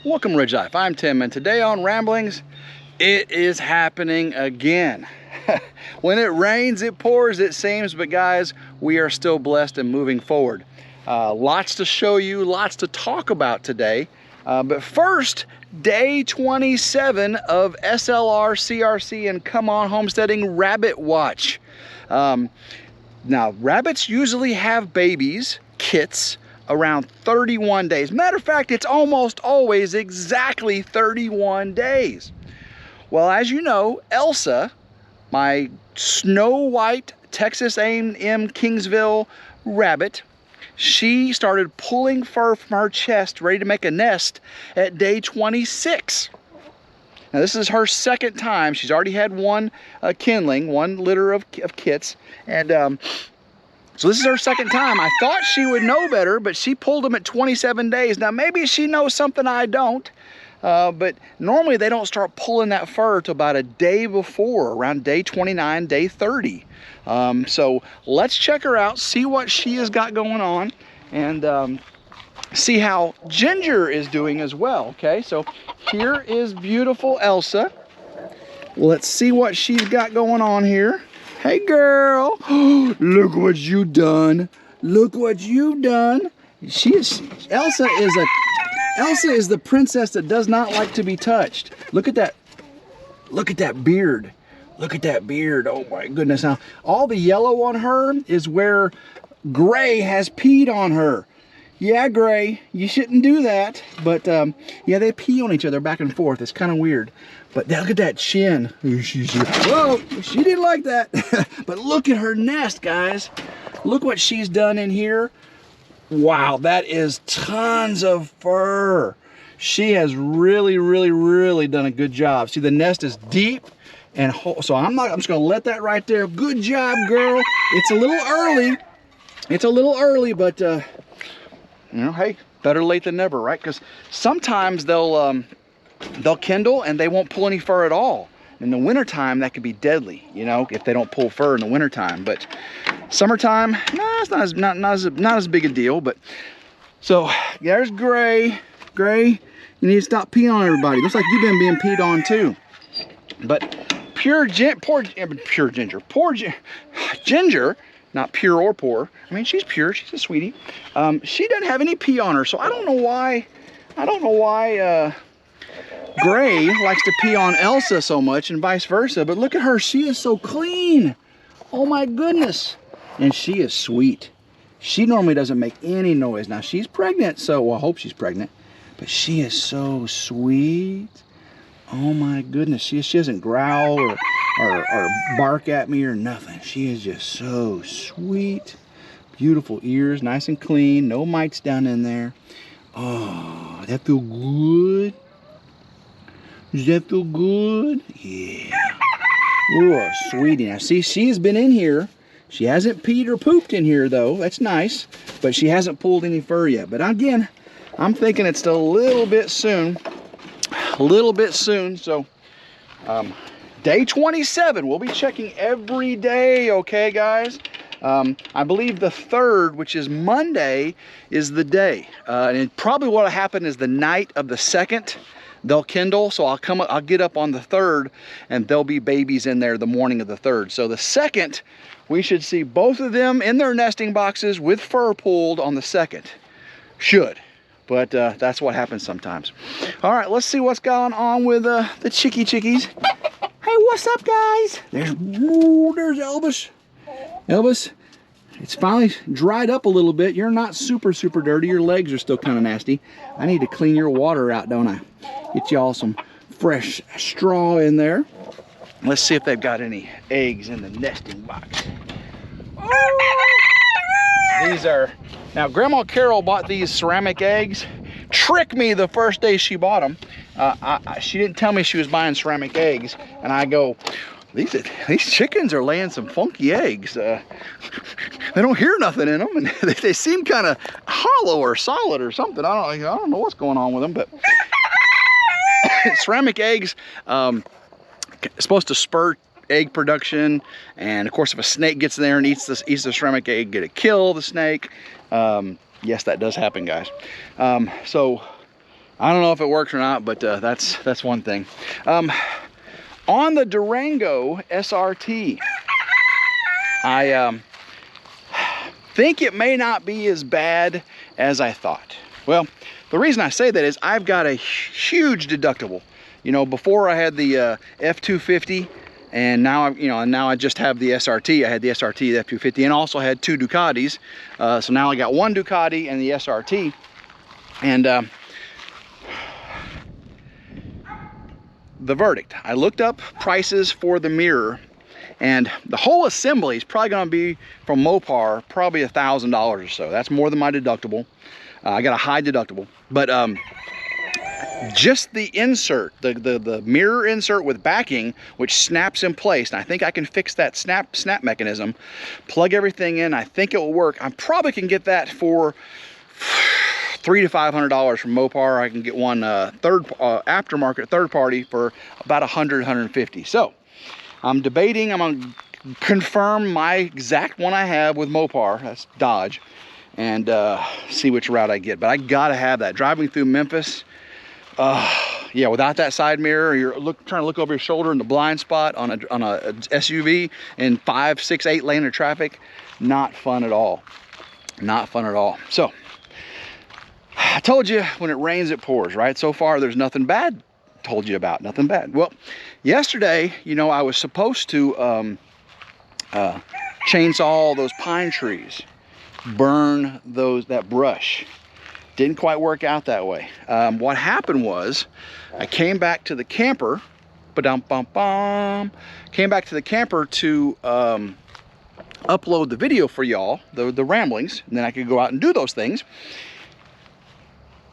Welcome RidgeLife, I'm Tim, and today on Ramblings, it is happening again. When it rains, it pours, it seems, but guys, we are still blessed and moving forward. Lots to show you, lots to talk about today. But first, day 27 of SLR, CRC, and Come On Homesteading Rabbit Watch. Now, rabbits usually have babies, kits, around 31 days. Matter of fact, it's almost always exactly 31 days. Well, as you know, Elsa, my snow white Texas A&M Kingsville rabbit, she started pulling fur from her chest, ready to make a nest at day 26. Now, this is her second time. She's already had one kindling, one litter of kits, and so this is her second time. I thought she would know better, but she pulled them at 27 days. Now, maybe she knows something I don't, but normally they don't start pulling that fur till about a day before, around day 29, day 30. So let's check her out, see what she has got going on, and see how Ginger is doing as well, okay? So here is beautiful Elsa. Let's see what she's got going on here. Hey girl, look what you done. Look what you done. Elsa is the princess that does not like to be touched. Look at that. Look at that beard. Look at that beard. Oh my goodness. Now, all the yellow on her is where Gray has peed on her. Yeah, Gray, you shouldn't do that. But yeah, they pee on each other back and forth. It's kind of weird. But look at that chin. Whoa, she didn't like that. But look at her nest, guys. Look what she's done in here. Wow, that is tons of fur. She has really, really, really done a good job. See, the nest is deep and whole. So I'm just gonna let that right there. Good job, girl. It's a little early. It's a little early, but you know, hey, better late than never, right? Because sometimes they'll kindle and they won't pull any fur at all. In the wintertime, that could be deadly, you know, if they don't pull fur in the wintertime. But summertime, nah, it's not as big a deal. But so there's Gray. Gray, you need to stop peeing on everybody. Looks like you've been being peed on too. But poor Ginger, not pure or poor. I mean, she's pure. She's a sweetie. She doesn't have any pee on her, so I don't know why. Gray likes to pee on Elsa so much and vice versa, but look at her. She is so clean. Oh my goodness. And she is sweet. She normally doesn't make any noise. Now, she's pregnant, so well, I hope she's pregnant, but she is so sweet. Oh my goodness. She doesn't growl or bark at me or nothing. She is just so sweet. Beautiful ears, nice and clean. No mites down in there. Oh, that feel good? Does that feel good? Yeah. Oh, sweetie. Now, see, she has been in here. She hasn't peed or pooped in here, though. That's nice. But she hasn't pulled any fur yet. But again, I'm thinking it's a little bit soon. A little bit soon. So, day 27. We'll be checking every day, okay, guys? I believe the 3rd, which is Monday, is the day. And probably what'll happen is the night of the 2nd, they'll kindle. So I'll get up on the 3rd, and there'll be babies in there the morning of the 3rd. So the 2nd, we should see both of them in their nesting boxes with fur pulled on the 2nd. Should. But that's what happens sometimes. All right, let's see what's going on with the chickies. Hey, what's up, guys? There's Elvis. Elvis, it's finally dried up a little bit. You're not super dirty. Your legs are still kind of nasty. I need to clean your water out, don't I? Get y'all some fresh straw in there. Let's see if they've got any eggs in the nesting box. These are, now Grandma Carol bought these ceramic eggs. Tricked me the first day she bought them. She didn't tell me she was buying ceramic eggs. And I go, these chickens are laying some funky eggs. They don't hear nothing in them, and they seem kind of hollow or solid or something. I don't know what's going on with them, but ceramic eggs supposed to spur egg production, and of course, if a snake gets in there and eats the ceramic egg, it'll kill the snake. Yes, that does happen, guys. So I don't know if it works or not, but that's one thing. On the Durango SRT, I think it may not be as bad as I thought. Well, the reason I say that is I've got a huge deductible. You know, before I had the F250, and now I just have the SRT. I had the SRT, the F250, and also had 2 Ducatis. So now I got 1 Ducati and the SRT. And the verdict, I looked up prices for the mirror, and the whole assembly is probably going to be from Mopar, probably $1,000 or so. That's more than my deductible. I got a high deductible, but just the insert, the mirror insert with backing, which snaps in place, and I think I can fix that snap mechanism, plug everything in, I think it will work. I probably can get that for $300 to $500 from Mopar. I can get one aftermarket third party for about $100, $150. So I'm debating, I'm gonna confirm my exact one I have with Mopar, that's Dodge, and see which route I get. But I gotta have that. Driving through Memphis, yeah, without that side mirror, you're trying to look over your shoulder in the blind spot on a SUV in 5, 6, 8 lane of traffic, not fun at all. Not fun at all. So I told you, when it rains it pours, right? So far there's nothing bad told you about, nothing bad. Well, yesterday, you know, I was supposed to chainsaw all those pine trees, burn that brush. Didn't quite work out that way. What happened was, I came back to the camper, came back to the camper to upload the video for y'all, the ramblings, and then I could go out and do those things.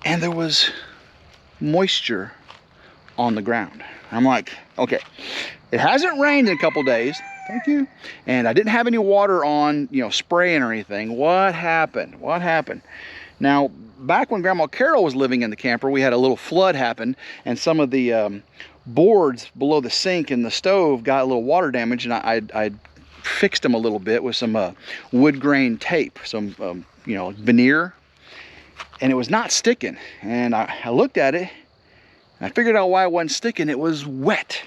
And there was moisture on the ground. I'm like, okay, it hasn't rained in a couple days. Thank you. And I didn't have any water on, you know, spraying or anything. What happened? What happened? Now, back when Grandma Carol was living in the camper, we had a little flood happen, and some of the boards below the sink and the stove got a little water damage, and I fixed them a little bit with some wood grain tape, some you know, veneer, and it was not sticking. And I looked at it, and I figured out why it wasn't sticking. It was wet.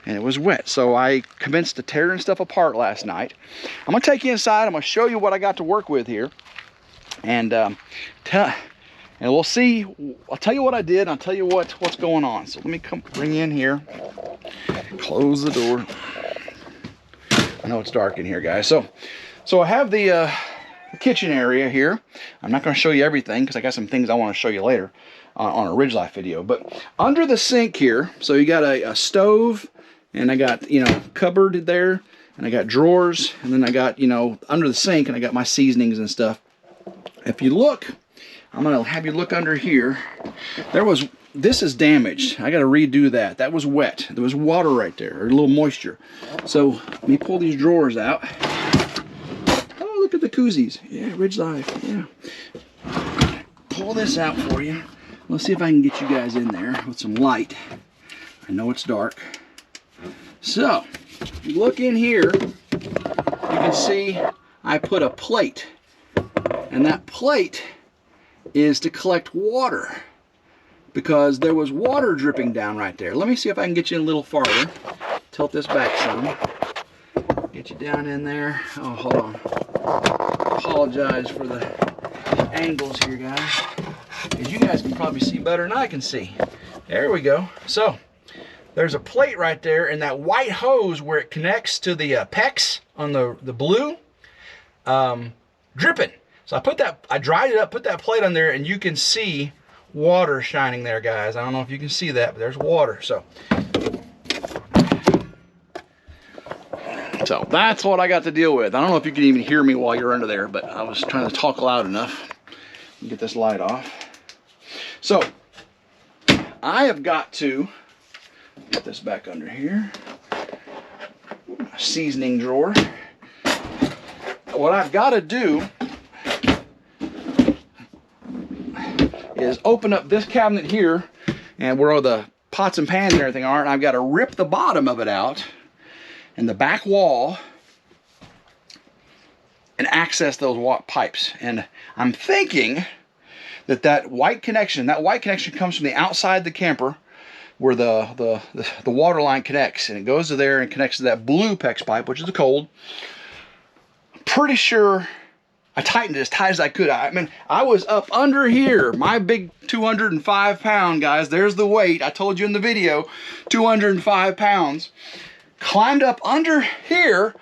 And it was wet. So I commenced to tearing stuff apart last night. I'm gonna take you inside. I'm gonna show you what I got to work with here. And we'll see. I'll tell you what I did, and I'll tell you what's going on. So let me bring you in here. Close the door. I know it's dark in here, guys. So I have the kitchen area here. I'm not going to show you everything because I got some things I want to show you later on a RidgeLife video. But under the sink here, so you got a stove, and I got, you know, cupboard there, and I got drawers, and then I got, you know, under the sink, and I got my seasonings and stuff. If you look, I'm going to have you look under here. This is damaged. I got to redo that. That was wet. There was water right there, or a little moisture. So let me pull these drawers out. Oh, look at the koozies. Yeah, RidgeLife. Yeah. Pull this out for you. Let's see if I can get you guys in there with some light. I know it's dark. So, if you look in here, you can see I put a plate. And that plate is to collect water, because there was water dripping down right there. Let me see if I can get you in a little farther. Tilt this back some. Get you down in there. Oh, hold on. Apologize for the angles here, guys. Because you guys can probably see better than I can see. There we go. So, there's a plate right there, and that white hose where it connects to the PEX on the blue, dripping. So I dried it up, put that plate on there, and you can see water shining there, guys. I don't know if you can see that, but there's water. So that's what I got to deal with. I don't know if you can even hear me while you're under there, but I was trying to talk loud enough. Get this light off. So I have got to get this back under here. Seasoning drawer. What I've got to do is open up this cabinet here, and where all the pots and pans and everything are, and I've got to rip the bottom of it out and the back wall and access those pipes. And I'm thinking that white connection comes from the outside the camper, where the water line connects, and it goes to there and connects to that blue PEX pipe, which is the cold. Pretty sure I tightened it as tight as I could. I mean, I was up under here, my big 205 pound, guys, there's the weight, I told you in the video, 205 pounds, climbed up under here,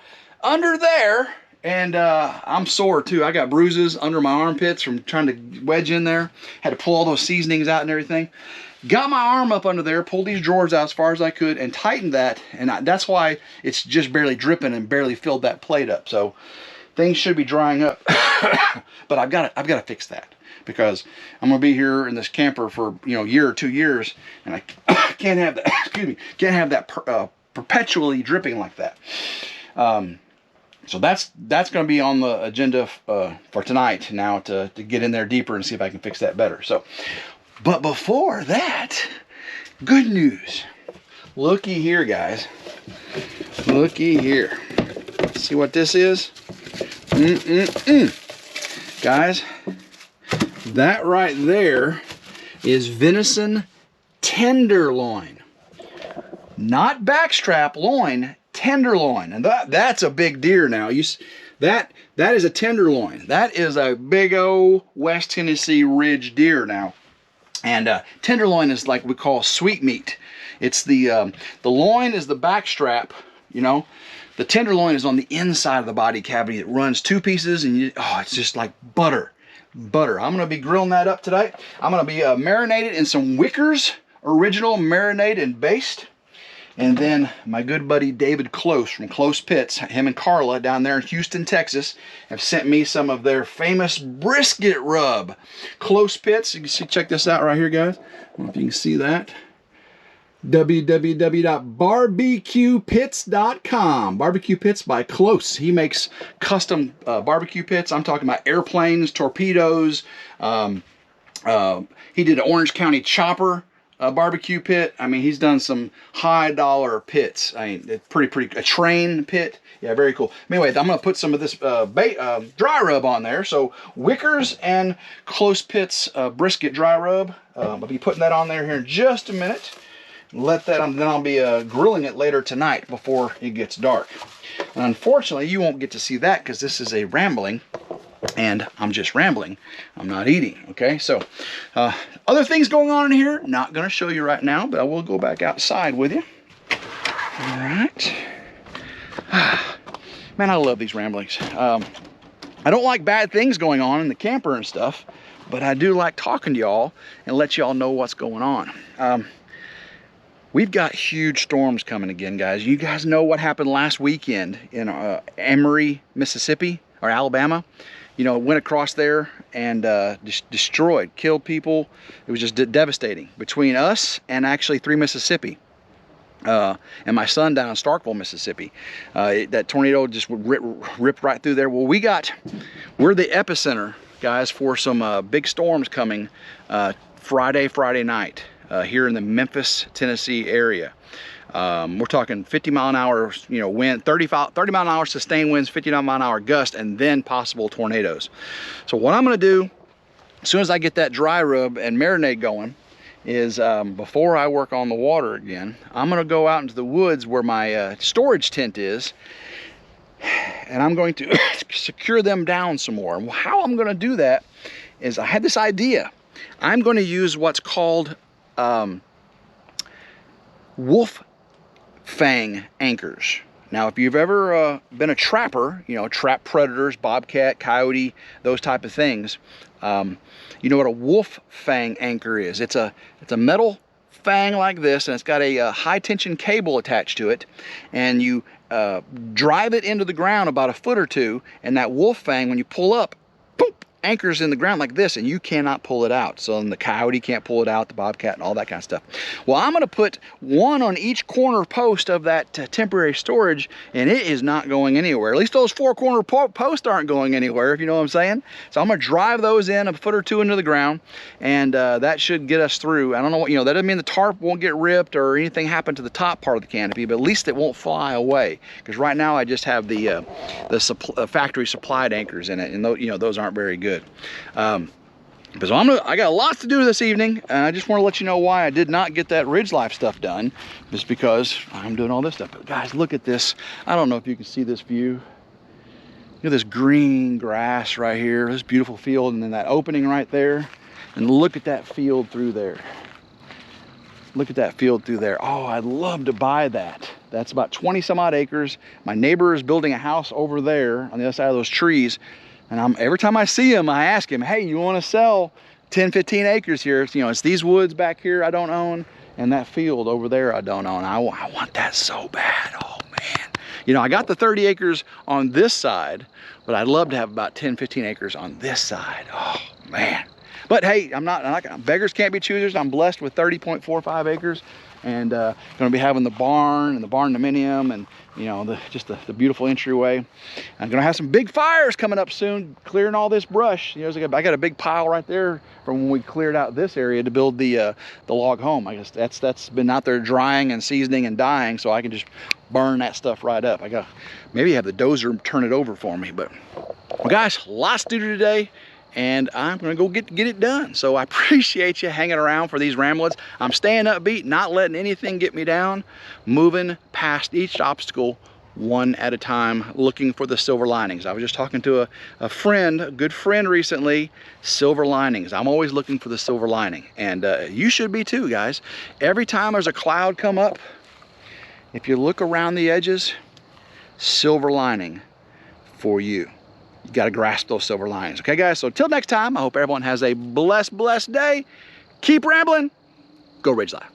under there, and I'm sore too. I got bruises under my armpits from trying to wedge in there, had to pull all those seasonings out and everything. Got my arm up under there, pulled these drawers out as far as I could, and tightened that, and that's why it's just barely dripping and barely filled that plate up. So things should be drying up, but I've got to fix that, because I'm gonna be here in this camper for, you know, a year or 2 years, and I can't have that. Excuse me, can't have that perpetually dripping like that. So that's going to be on the agenda for tonight. Now to get in there deeper and see if I can fix that better. So. But before that, good news. Looky here, guys. Looky here. See what this is? Guys, that right there is venison tenderloin. Not backstrap loin, tenderloin. And that's a big deer now. That is a tenderloin. That is a big old West Tennessee ridge deer now. And tenderloin is like we call sweet meat. It's the loin is the back strap, you know. The tenderloin is on the inside of the body cavity. It runs 2 pieces, and it's just like butter. Butter. I'm going to be grilling that up today. I'm going to be marinated in some Wickers original marinade and baste. And then my good buddy David Close from Close Pits, him and Carla down there in Houston, Texas, have sent me some of their famous brisket rub. Close Pits, you can see, check this out right here, guys. I don't know if you can see that. www.barbecuepits.com. Barbecue Pits by Close. He makes custom barbecue pits. I'm talking about airplanes, torpedoes. He did an Orange County chopper barbecue pit. I mean, he's done some high dollar pits. I mean, it's pretty, a train pit. Yeah, very cool. Anyway, I'm going to put some of this dry rub on there. So Wickers and Close Pits brisket dry rub. I'll be putting that on there here in just a minute. Let that on, then I'll be grilling it later tonight before it gets dark. And unfortunately, you won't get to see that because this is a rambling. And I'm just rambling. I'm not eating, okay? So, other things going on in here, not going to show you right now, but I will go back outside with you. All right. Man, I love these ramblings. I don't like bad things going on in the camper and stuff, but I do like talking to y'all and let y'all know what's going on. We've got huge storms coming again, guys. You guys know what happened last weekend in Emory, Mississippi, or Alabama. You know, went across there and destroyed, killed people. It was just devastating. Between us and actually 3 Mississippi, and my son down in Starkville, Mississippi, that tornado just ripped right through there. Well, we're the epicenter, guys, for some big storms coming Friday night here in the Memphis, Tennessee area. We're talking 50 mile an hour, you know, wind, 30 mile an hour sustained winds, 59 mile an hour gust, and then possible tornadoes. So what I'm going to do, as soon as I get that dry rub and marinade going, is before I work on the water again, I'm going to go out into the woods where my storage tent is, and I'm going to secure them down some more. And how I'm going to do that is, I had this idea. I'm going to use what's called wolf fang anchors. Now, if you've ever been a trapper, you know, trap predators, bobcat, coyote, those type of things, you know what a wolf fang anchor is. It's a metal fang like this, and it's got a high tension cable attached to it, and you drive it into the ground about a foot or two, and that wolf fang, when you pull up, boop, anchors in the ground like this, and you cannot pull it out. So then the coyote can't pull it out, the bobcat, and all that kind of stuff. Well, I'm going to put one on each corner post of that temporary storage, and it is not going anywhere. At least those 4 corner posts aren't going anywhere, if you know what I'm saying. So I'm going to drive those in a foot or 2 into the ground, and that should get us through. I don't know what, you know, that doesn't mean the tarp won't get ripped or anything happen to the top part of the canopy, but at least it won't fly away. Because right now I just have the factory supplied anchors in it, and those, you know, those aren't very good. But so I got lots to do this evening, and I just want to let you know why I did not get that RidgeLife stuff done. Just because I'm doing all this stuff. But guys, look at this. I don't know if you can see this view. Look at this green grass right here, this beautiful field, and then that opening right there. And look at that field through there. Look at that field through there. Oh, I'd love to buy that. That's about 20 some odd acres. My neighbor is building a house over there on the other side of those trees. And every time I see him, I ask him, hey, you want to sell 10, 15 acres here? You know, it's these woods back here I don't own, and that field over there I don't own. I want that so bad. Oh, man. You know, I got the 30 acres on this side, but I'd love to have about 10, 15 acres on this side. Oh, man. But hey, I'm not beggars can't be choosers. I'm blessed with 30.45 acres, and going to be having the barn and the barn dominium, and you know, just the beautiful entryway. I'm going to have some big fires coming up soon, clearing all this brush. You know, I got a big pile right there from when we cleared out this area to build the log home. I guess that's been out there drying and seasoning and dying, so I can just burn that stuff right up. I got maybe have the dozer turn it over for me. But well, guys, lots to do today, and I'm gonna go get it done. So I appreciate you hanging around for these ramblings. I'm staying upbeat, not letting anything get me down, moving past each obstacle one at a time, looking for the silver linings. I was just talking to a friend, a good friend recently. Silver linings. I'm always looking for the silver lining, and you should be too, guys. Every time there's a cloud come up, if you look around the edges, silver lining for you. You got to grasp those silver linings. Okay, guys? So till next time, I hope everyone has a blessed day. Keep rambling. Go Ridge Life.